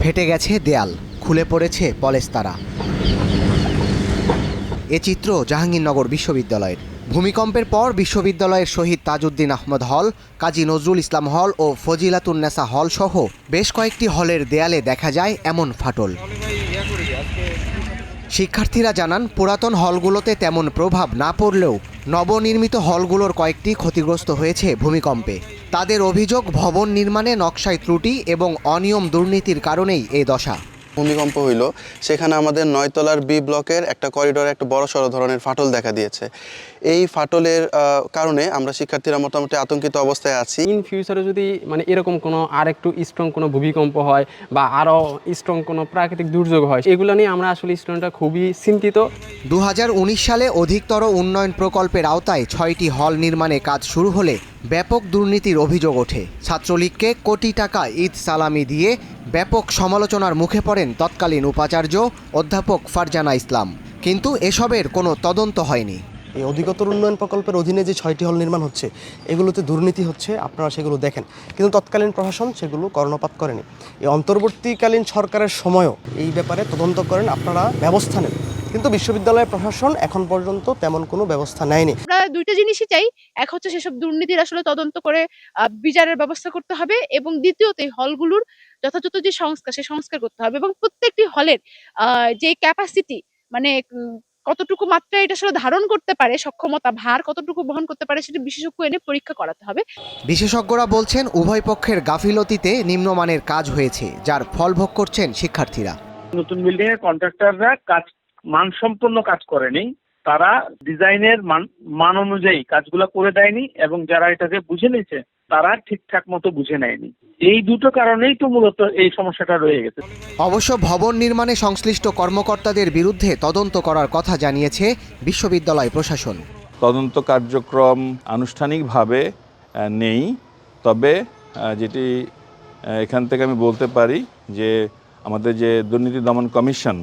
ফেটে গেছে দেয়াল, খুলে পড়েছে পলেস্তারা। এ চিত্র জাহাঙ্গীরনগর বিশ্ববিদ্যালয়ের। ভূমিকম্পের পর বিশ্ববিদ্যালয়ের শহীদ তাজউদ্দিন আহমদ হল, কাজী নজরুল ইসলাম হল ও ফজিলাতুন্নেসা হল সহ বেশ কয়েকটি হলের দেয়ালে দেখা যায় এমন ফাটল। শিক্ষার্থীরা জানান, পুরাতন হলগুলোতে তেমন প্রভাব না পড়লেও নবনির্মিত হলগুলোর কয়েকটি ক্ষতিগ্রস্ত হয়েছে ভূমিকম্পে। তাদের অভিযোগ, ভবন নির্মাণে নকশায় ত্রুটি এবং অনিয়ম দুর্নীতির কারণেই এই দশা। ভূমিকম্প হইল, সেখানে আমাদের 9 তলার বি ব্লকের একটা করিডোরে একটা বড়সড় ধরনের ফাটল দেখা দিয়েছে। এই ফাটলের কারণে আমরা শিক্ষার্থীরা মোটামুটি আতঙ্কিত অবস্থায় আছি। ইন ফিউচারে যদি এরকম কোনো আর একটু স্ট্রং কোনো ভূমিকম্প হয় বা আরও স্ট্রং কোনো প্রাকৃতিক দুর্যোগ হয়, এগুলো নিয়ে আমরা আসলে স্টুডেন্টরা খুবই চিন্তিত। 2019 সালে অধিকতর উন্নয়ন প্রকল্পের আওতায় 6টি হল নির্মাণে কাজ শুরু হলে ব্যাপক দুর্নীতির অভিযোগ ওঠে। ছাত্রলীগকে কোটি টাকা ঈদ সালামি দিয়ে ব্যাপক সমালোচনার মুখে পড়েন তৎকালীন উপাচার্য অধ্যাপক ফারজানা ইসলাম। কিন্তু এসবের কোনো তদন্ত হয়নি। এই অধিকতর উন্নয়ন প্রকল্পের অধীনে যে 6টি হল নির্মাণ হচ্ছে, এগুলোতে দুর্নীতি হচ্ছে, আপনারা সেগুলো দেখেন, কিন্তু তৎকালীন প্রশাসন সেগুলো কর্ণপাত করেনি। এই অন্তর্বর্তীকালীন সরকারের সময়ও এই ব্যাপারে তদন্ত করেন, আপনারা ব্যবস্থা নেন, কিন্তু বিশ্ববিদ্যালয় প্রশাসন এখন পর্যন্ত তেমন কোনো ব্যবস্থা নেয়নি। আমরা দুইটা জিনিসই চাই, এক হচ্ছে সেসব দুর্নীতির আসলে তদন্ত করে বিচারের ব্যবস্থা করতে হবে, এবং দ্বিতীয়ত এই হলগুলোর যথাযথ যে সংস্কার, সে সংস্কার করতে হবে, এবং প্রত্যেকটি হলের যে ক্যাপাসিটি, কতটুকু মাত্রায় এটা আসলে ধারণ করতে পারে, সক্ষমতা ভার কতটুকু বহন করতে পারে, সেটা বিশেষজ্ঞ এনে পরীক্ষা করাতে হবে। বিশেষজ্ঞরা বলছেন, উভয় পক্ষের গাফিলতিতে নিম্নমানের কাজ হয়েছে, যার ফল ভোগ করছেন শিক্ষার্থীরা। নতুন বিল্ডিং এর কন্ট্রাক্টররা কাজ মানসম্পন্ন কাজ করেনি, তারা ডিজাইনের মান অনুযায়ী কাজগুলো করে দেয়নি, এবং যারা এটাকে বুঝে নিয়েছে তারা ঠিকঠাক মতো বুঝে নেয়নি। এই দুটো কারণেই তো মূলত এই সমস্যাটা রয়ে গেছে। অবশ্য ভবন নির্মাণে সংশ্লিষ্ট কর্মকর্তাদের বিরুদ্ধে তদন্ত করার কথা জানিয়েছে বিশ্ববিদ্যালয় প্রশাসন। তদন্ত কার্যক্রম আনুষ্ঠানিকভাবে নেই, তবে যেটি এখান থেকে আমি বলতে পারি যে আমাদের যে দুর্নীতি দমন কমিশন,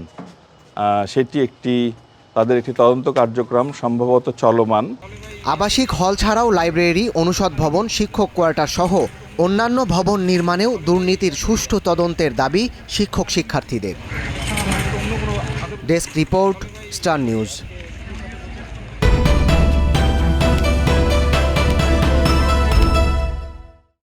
সেটি তাদের একটি তদন্ত কার্যক্রম সম্ভবত চলমান। আবাসিক হল ছাড়াও লাইব্রেরি, অনুষদ ভবন, শিক্ষক কোয়ার্টার সহ অন্যান্য ভবন নির্মাণেও দুর্নীতির সুষ্ঠু তদন্তের দাবি শিক্ষক শিক্ষার্থীদের। Desk report, star news.